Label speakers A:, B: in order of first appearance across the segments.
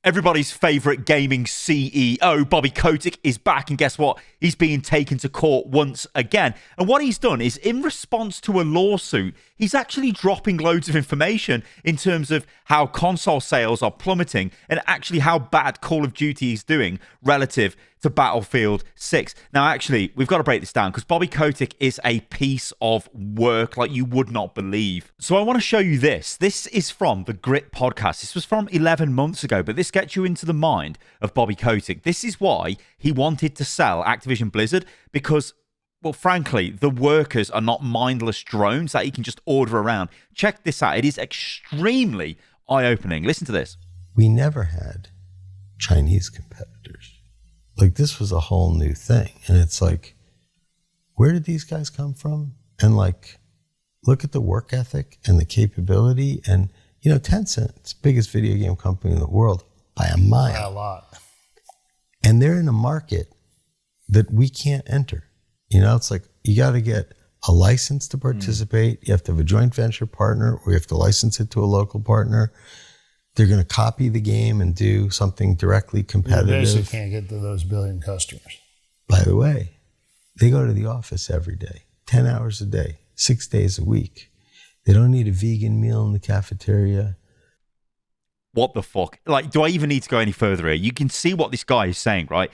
A: Everybody's favorite gaming CEO, Bobby Kotick, is back. And guess what? He's being taken to court once again. And what he's done is, in response to a lawsuit, he's actually dropping loads of information in terms of how console sales are plummeting and actually how bad Call of Duty is doing relative to Battlefield 6. Now, actually, we've got to break this down because Bobby Kotick is a piece of work like you would not believe. So I want to show you this. This is from the Grit podcast. This was from 11 months ago, but this gets you into the mind of Bobby Kotick. This is why he wanted to sell Activision Blizzard, because, well, frankly, the workers are not mindless drones that he can just order around. Check this out. It is extremely eye-opening. Listen to this.
B: We never had Chinese competitors. Like, this was a whole new thing. And it's like, where did these guys come from? And like, look at the work ethic and the capability. And, you know, Tencent, it's the biggest video game company in the world by a mile.
C: By a lot.
B: And they're in a market that we can't enter. You know, it's like, you got to get a license to participate. You have to have a joint venture partner, or you have to license it to a local partner. They're going to copy the game and do something directly competitive.
C: You basically can't get to those billion customers.
B: By the way, they go to the office every day, 10 hours a day, 6 days a week. They don't need a vegan meal in the cafeteria.
A: What the fuck? Like, do I even need to go any further here? You can see what this guy is saying, right?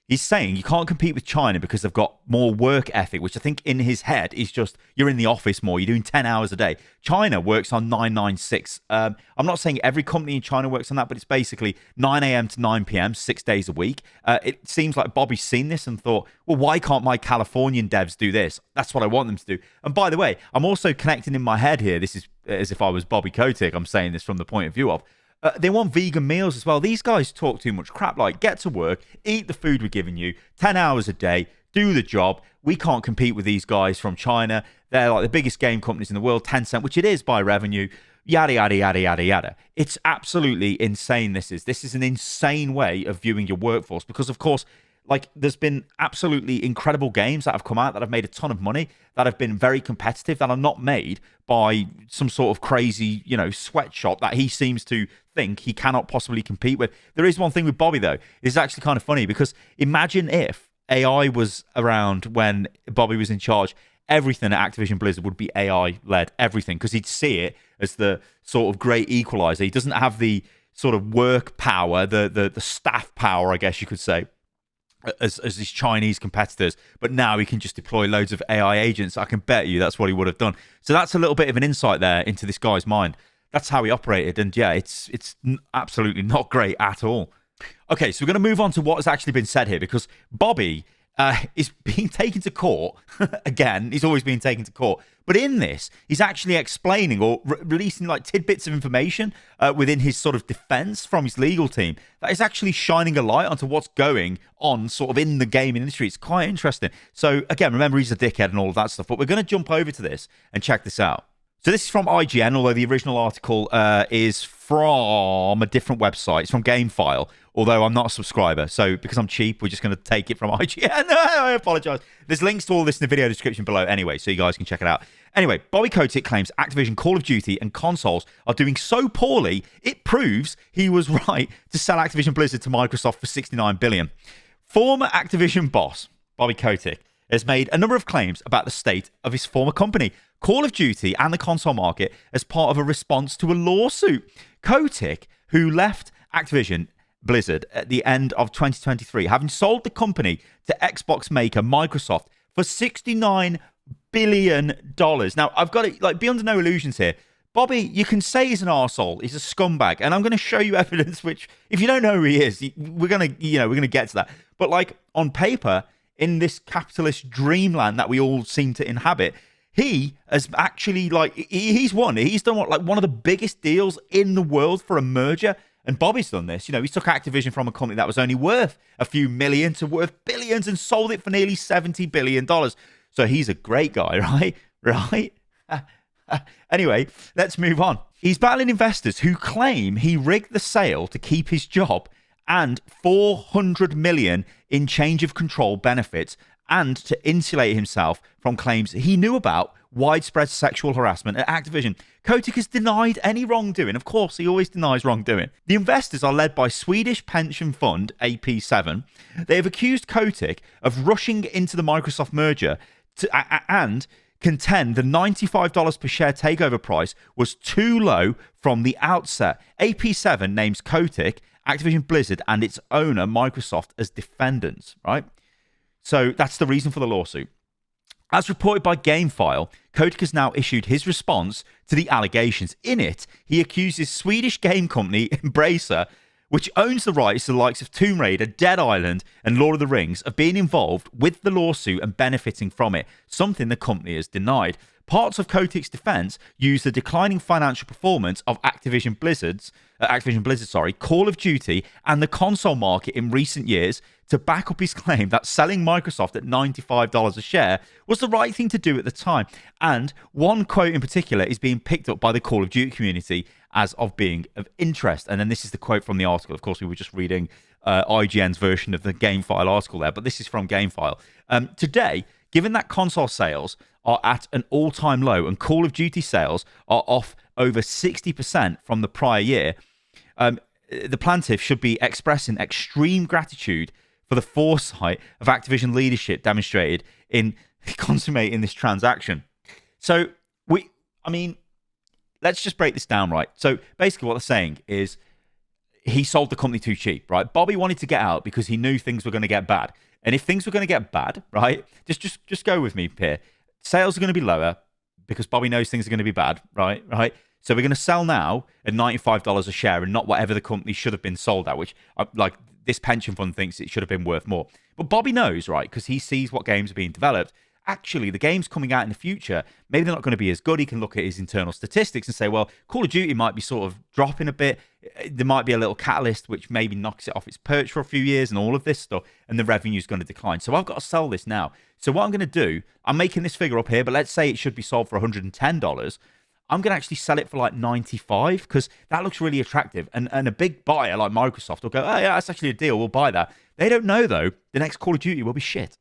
A: He's saying you can't compete with China because they've got more work ethic, which I think in his head is just, you're in the office more, you're doing 10 hours a day. China works on 996. I'm not saying every company in China works on that, but it's basically 9 a.m. to 9 p.m., 6 days a week. It seems like Bobby's seen this and thought, well, why can't my Californian devs do this? That's what I want them to do. And by the way, I'm also connecting in my head here, this is as if I was Bobby Kotick, I'm saying this from the point of view of, they want vegan meals as well. These guys talk too much crap. Like, get to work, eat the food we're giving you, 10 hours a day, do the job. We can't compete with these guys from China. They're like the biggest game companies in the world, Tencent, which it is by revenue, yada, yada, yada, yada, yada. It's absolutely insane, this is. This is an insane way of viewing your workforce because, of course, like, there's been absolutely incredible games that have come out that have made a ton of money, that have been very competitive, that are not made by some sort of crazy, you know, sweatshop that he seems to think he cannot possibly compete with. There is one thing with Bobby, though. It's actually kind of funny because imagine if AI was around when Bobby was in charge. Everything at Activision Blizzard would be AI-led, everything, because he'd see it as the sort of great equalizer. He doesn't have the sort of work power, the staff power, I guess you could say, as these Chinese competitors, but now he can just deploy loads of AI agents. I can bet you that's what he would have done. So that's a little bit of an insight there into this guy's mind. That's how he operated, and yeah, it's absolutely not great at all. Okay, so we're going to move on to what has actually been said here, because Bobby is being taken to court. Again, he's always being taken to court. But in this, he's actually explaining or releasing like tidbits of information within his sort of defense from his legal team that is actually shining a light onto what's going on sort of in the gaming industry. It's quite interesting. So again, remember, he's a dickhead and all of that stuff. But we're going to jump over to this and check this out. So this is from IGN, although the original article is from a different website. It's from GameFile, although I'm not a subscriber. So because I'm cheap, we're just going to take it from IGN. I apologize. There's links to all this in the video description below anyway, so you guys can check it out. Anyway, Bobby Kotick claims Activision, Call of Duty, and consoles are doing so poorly, it proves he was right to sell Activision Blizzard to Microsoft for $69 billion. Former Activision boss, Bobby Kotick, has made a number of claims about the state of his former company, Call of Duty, and the console market as part of a response to a lawsuit. Kotick, who left Activision Blizzard at the end of 2023, having sold the company to Xbox maker Microsoft for $69 billion. Now, I've got to be under no illusions here. Bobby, you can say he's an arsehole, he's a scumbag, and I'm going to show you evidence which, if you don't know who he is, we're going to get to that. But like, on paper, in this capitalist dreamland that we all seem to inhabit, he has actually, like, he's done one of the biggest deals in the world for a merger. And Bobby's done this. You know, he took Activision from a company that was only worth a few million to worth billions and sold it for nearly $70 billion. So he's a great guy, right? Anyway, let's move on. He's battling investors who claim he rigged the sale to keep his job and $400 million in change of control benefits and to insulate himself from claims he knew about widespread sexual harassment at Activision. Kotick has denied any wrongdoing. Of course, he always denies wrongdoing. The investors are led by Swedish pension fund AP7. They have accused Kotick of rushing into the Microsoft merger and contend the $95 per share takeover price was too low from the outset. AP7 names Kotick, Activision Blizzard, and its owner, Microsoft, as defendants, right? So that's the reason for the lawsuit. As reported by GameFile, Kotick has now issued his response to the allegations. In it, he accuses Swedish game company Embracer, which owns the rights to the likes of Tomb Raider, Dead Island, and Lord of the Rings, of being involved with the lawsuit and benefiting from it, something the company has denied. Parts of Kotick's defense use the declining financial performance of Activision Blizzard, Call of Duty, and the console market in recent years to back up his claim that selling Microsoft at $95 a share was the right thing to do at the time. And one quote in particular is being picked up by the Call of Duty community as of being of interest. And then this is the quote from the article. Of course, we were just reading IGN's version of the GameFile article there, but this is from GameFile. Today, given that console sales are at an all-time low and Call of Duty sales are off over 60% from the prior year, the plaintiff should be expressing extreme gratitude for the foresight of Activision leadership demonstrated in consummating this transaction. So, let's just break this down, right? So, basically what they're saying is he sold the company too cheap, right? Bobby wanted to get out because he knew things were going to get bad. And if things were going to get bad, right, just go with me here. Sales are going to be lower because Bobby knows things are going to be bad, right? So we're going to sell now at $95 a share and not whatever the company should have been sold at, which, like, this pension fund thinks it should have been worth more. But Bobby knows, right, because he sees what games are being developed. Actually, the games coming out in the future, maybe they're not going to be as good. He can look at his internal statistics and say, well, Call of Duty might be sort of dropping a bit. There might be a little catalyst which maybe knocks it off its perch for a few years and all of this stuff, and the revenue is going to decline. So I've got to sell this now. So what I'm going to do, I'm making this figure up here, but let's say it should be sold for $110. I'm going to actually sell it for like $95 because that looks really attractive. And a big buyer like Microsoft will go, oh, yeah, that's actually a deal. We'll buy that. They don't know, though, the next Call of Duty will be shit.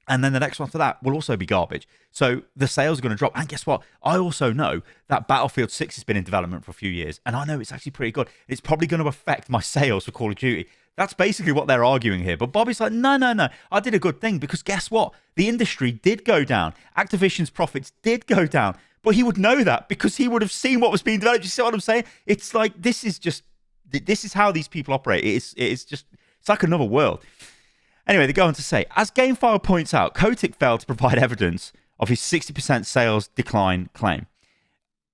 A: And then the next one after that will also be garbage. So the sales are going to drop. And guess what? I also know that Battlefield 6 has been in development for a few years. And I know it's actually pretty good. It's probably going to affect my sales for Call of Duty. That's basically what they're arguing here. But Bobby's like, no. I did a good thing because guess what? The industry did go down. Activision's profits did go down. But he would know that because he would have seen what was being developed. You see what I'm saying? It's like, this is how these people operate. It's like another world. Anyway, they go on to say, as GameFile points out, Kotick failed to provide evidence of his 60% sales decline claim.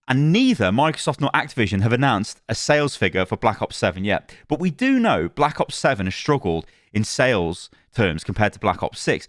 A: And neither Microsoft nor Activision have announced a sales figure for Black Ops 7 yet. But we do know Black Ops 7 has struggled in sales terms compared to Black Ops 6.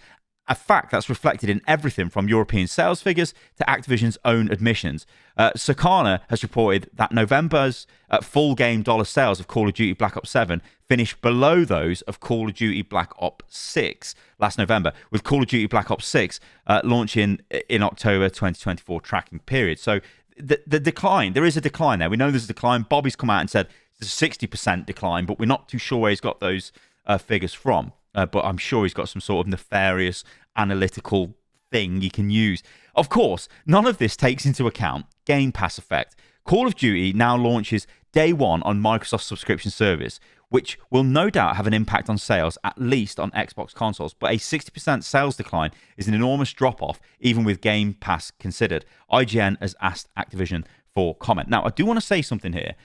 A: A fact that's reflected in everything from European sales figures to Activision's own admissions. Circana has reported that November's full game dollar sales of Call of Duty Black Ops 7 finished below those of Call of Duty Black Ops 6 last November, with Call of Duty Black Ops 6 launching in October 2024 tracking period. So the decline, there is a decline there. We know there's a decline. Bobby's come out and said there's a 60% decline, but we're not too sure where he's got those figures from. But I'm sure he's got some sort of nefarious analytical thing he can use. Of course, none of this takes into account Game Pass effect. Call of Duty now launches day one on Microsoft's subscription service, which will no doubt have an impact on sales, at least on Xbox consoles. But a 60% sales decline is an enormous drop-off, even with Game Pass considered. IGN has asked Activision for comment. Now, I do want to say something here.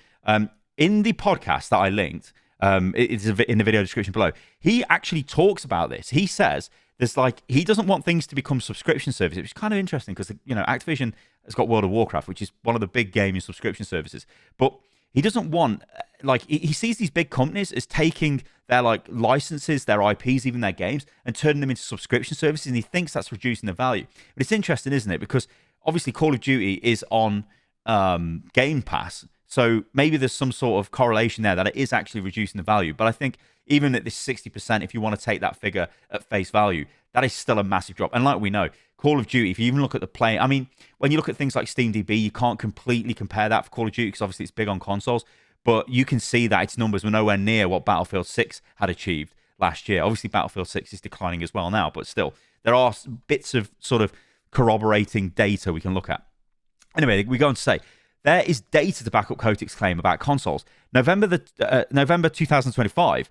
A: In the podcast that I linked, it's in the video description below, he actually talks about this. He says there's he doesn't want things to become subscription services, which is kind of interesting because, Activision has got World of Warcraft, which is one of the big gaming subscription services. But he doesn't want, he sees these big companies as taking their licenses, their IPs, even their games, and turning them into subscription services, and he thinks that's reducing the value. But it's interesting, isn't it? Because obviously Call of Duty is on Game Pass, so maybe there's some sort of correlation there that it is actually reducing the value. But I think even at this 60%, if you want to take that figure at face value, that is still a massive drop. And like we know, Call of Duty, if you even look at the play, when you look at things like SteamDB, you can't completely compare that for Call of Duty because obviously it's big on consoles. But you can see that its numbers were nowhere near what Battlefield 6 had achieved last year. Obviously, Battlefield 6 is declining as well now, but still, there are bits of sort of corroborating data we can look at. Anyway, we go on to say, there is data to back up Kotick's claim about consoles. November 2025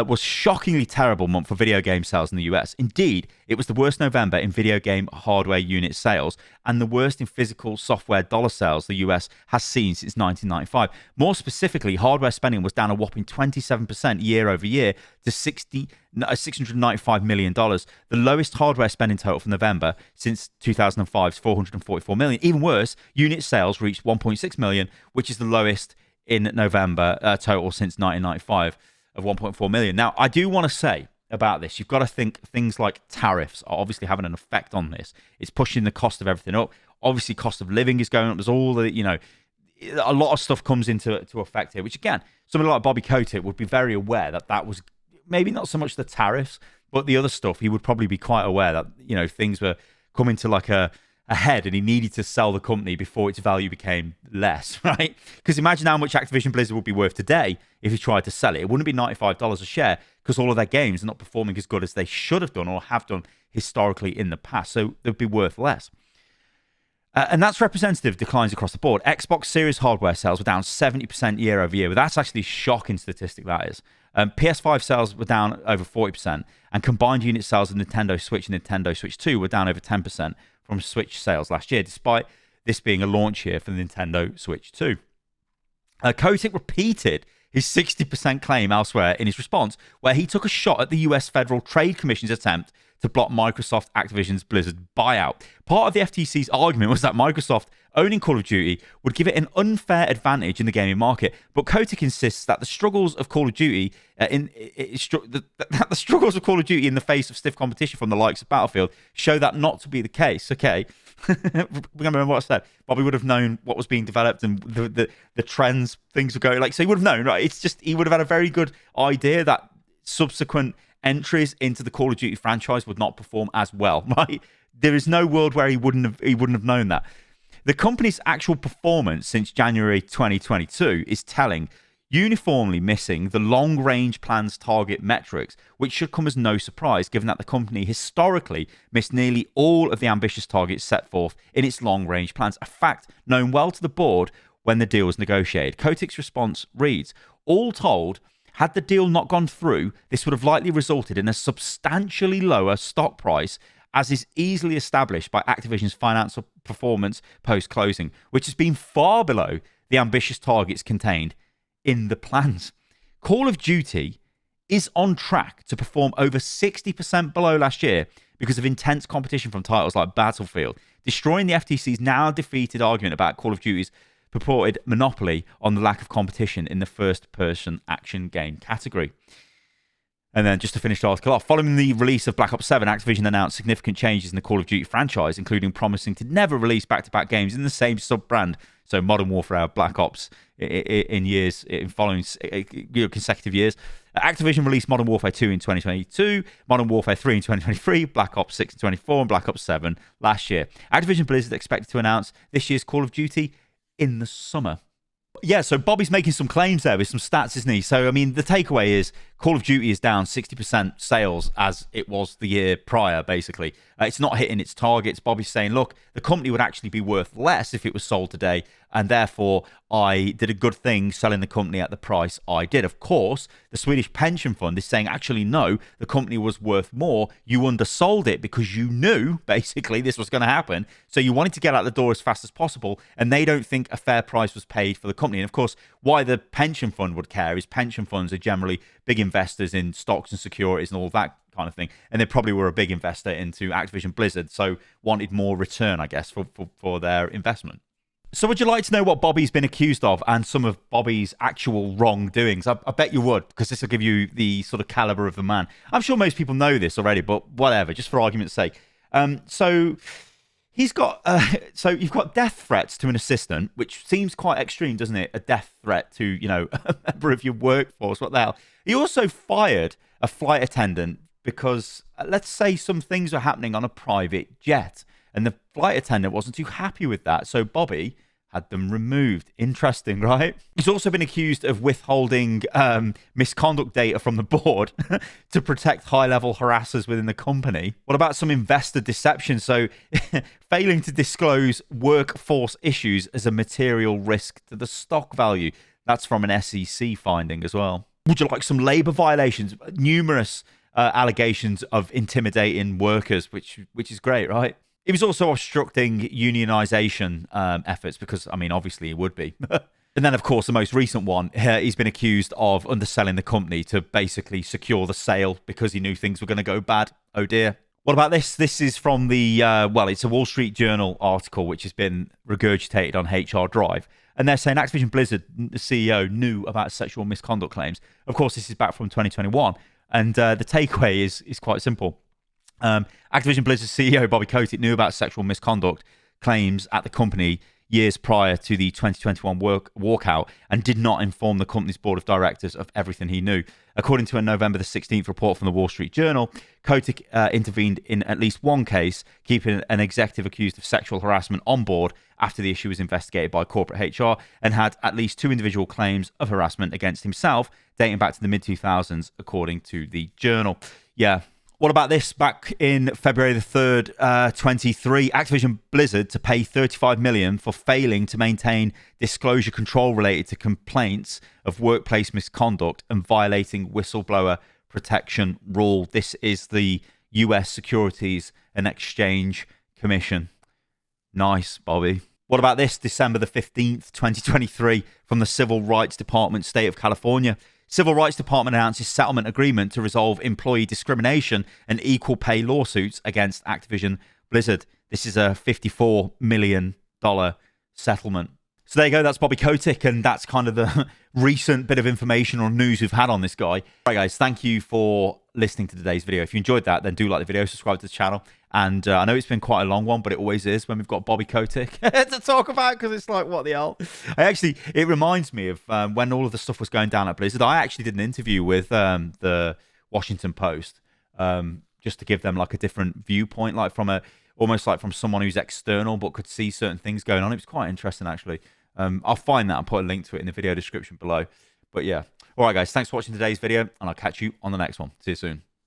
A: was shockingly terrible month for video game sales in the US. Indeed, it was the worst November in video game hardware unit sales and the worst in physical software dollar sales the US has seen since 1995. More specifically, hardware spending was down a whopping 27% year over year to $695 million, the lowest hardware spending total for November since 2005's $444 million. Even worse, unit sales reached 1.6 million, which is the lowest in November total since 1995. Of 1.4 million. Now, I do want to say about this, you've got to think things like tariffs are obviously having an effect on this. It's pushing the cost of everything up. Obviously, cost of living is going up. There's all the, a lot of stuff comes into effect here, which again, somebody like Bobby Kotick would be very aware that was maybe not so much the tariffs, but the other stuff. He would probably be quite aware that, things were coming to like a head and he needed to sell the company before its value became less, right? Because imagine how much Activision Blizzard would be worth today if he tried to sell it. It wouldn't be $95 a share because all of their games are not performing as good as they should have done or have done historically in the past. So they'd be worth less. And that's representative of declines across the board. Xbox Series hardware sales were down 70% year over year. But that's actually a shocking statistic, that is. PS5 sales were down over 40%. And combined unit sales of Nintendo Switch and Nintendo Switch 2 were down over 10%. From Switch sales last year, despite this being a launch year for the Nintendo Switch 2. Kotick repeated his 60% claim elsewhere in his response, where he took a shot at the US Federal Trade Commission's attempt to block Microsoft Activision's Blizzard buyout. Part of the FTC's argument was that Microsoft owning Call of Duty would give it an unfair advantage in the gaming market, but Kotick insists that the struggles of Call of Duty in the face of stiff competition from the likes of Battlefield show that not to be the case. Okay, remember what I said. Bobby would have known what was being developed and the trends things were going like. So he would have known, right? It's just he would have had a very good idea that subsequent entries into the Call of Duty franchise would not perform as well, right? There is no world where he wouldn't have known that. The company's actual performance since January 2022 is telling, uniformly missing the long-range plan's target metrics, which should come as no surprise given that the company historically missed nearly all of the ambitious targets set forth in its long-range plans, a fact known well to the board when the deal was negotiated. Kotick's response reads, all told, had the deal not gone through, this would have likely resulted in a substantially lower stock price, as is easily established by Activision's financial performance post-closing, which has been far below the ambitious targets contained in the plans. Call of Duty is on track to perform over 60% below last year because of intense competition from titles like Battlefield, destroying the FTC's now defeated argument about Call of Duty's purported monopoly on the lack of competition in the first-person action game category. And then just to finish the article off, following the release of Black Ops 7, Activision announced significant changes in the Call of Duty franchise, including promising to never release back-to-back games in the same sub-brand. So Modern Warfare, Black Ops in following consecutive years. Activision released Modern Warfare 2 in 2022, Modern Warfare 3 in 2023, Black Ops 6 in 2024, and Black Ops 7 last year. Activision Blizzard expected to announce this year's Call of Duty in the summer. Yeah, so Bobby's making some claims there with some stats, isn't he? So, I mean, the takeaway is Call of Duty is down 60% sales as it was the year prior, basically. It's not hitting its targets. Bobby's saying, look, the company would actually be worth less if it was sold today, and therefore I did a good thing selling the company at the price I did. Of course, the Swedish pension fund is saying, actually, no, the company was worth more. You undersold it because you knew, basically, this was going to happen. So you wanted to get out the door as fast as possible, and they don't think a fair price was paid for the company. And of course, why the pension fund would care is pension funds are generally big investors in stocks and securities and all that kind of thing. And they probably were a big investor into Activision Blizzard, so wanted more return, I guess, for their investment. So would you like to know what Bobby's been accused of and some of Bobby's actual wrongdoings? I bet you would, because this will give you the sort of caliber of the man. I'm sure most people know this already, but whatever, just for argument's sake. So he's got, so you've got death threats to an assistant, which seems quite extreme, doesn't it? A death threat to, you know, a member of your workforce. What the hell? He also fired a flight attendant because, let's say, some things were happening on a private jet. And the flight attendant wasn't too happy with that. So Bobby had them removed. Interesting, right? He's also been accused of withholding misconduct data from the board to protect high-level harassers within the company. What about some investor deception? So failing to disclose workforce issues as a material risk to the stock value. That's from an SEC finding as well. Would you like some labor violations? Numerous allegations of intimidating workers, which is great, right? He was also obstructing unionization efforts because, I mean, obviously he would be. And then, of course, the most recent one, he's been accused of underselling the company to basically secure the sale because he knew things were going to go bad. Oh, dear. What about this? This is from the, well, it's a Wall Street Journal article which has been regurgitated on HR Drive. And they're saying Activision Blizzard, the CEO, knew about sexual misconduct claims. Of course, this is back from 2021. And the takeaway is quite simple. Activision Blizzard CEO Bobby Kotick knew about sexual misconduct claims at the company years prior to the 2021 walkout and did not inform the company's board of directors of everything he knew. According to a November the 16th report from the Wall Street Journal, Kotick intervened in at least one case, keeping an executive accused of sexual harassment on board after the issue was investigated by corporate HR, and had at least 2 individual claims of harassment against himself dating back to the mid-2000s, according to the Journal. Yeah. What about this? Back in February the 3rd, 23, Activision Blizzard to pay $35 million for failing to maintain disclosure control related to complaints of workplace misconduct and violating whistleblower protection rule. This is the US Securities and Exchange Commission. Nice, Bobby. What about this? December the 15th, 2023, from the Civil Rights Department, State of California. Civil Rights Department announces settlement agreement to resolve employee discrimination and equal pay lawsuits against Activision Blizzard. This is a $54 million settlement. So there you go. That's Bobby Kotick, and that's kind of the recent bit of information or news we've had on this guy. All right, guys, thank you for listening to today's video. If you enjoyed that, then do like the video, subscribe to the channel. And I know it's been quite a long one, but it always is when we've got Bobby Kotick to talk about, because it's like, what the hell? It reminds me of when all of the stuff was going down at Blizzard. I actually did an interview with the Washington Post just to give them like a different viewpoint, like almost like from someone who's external but could see certain things going on. It was quite interesting, actually. I'll find that and put a link to it in the video description below. But yeah. All right, guys, thanks for watching today's video, and I'll catch you on the next one. See you soon.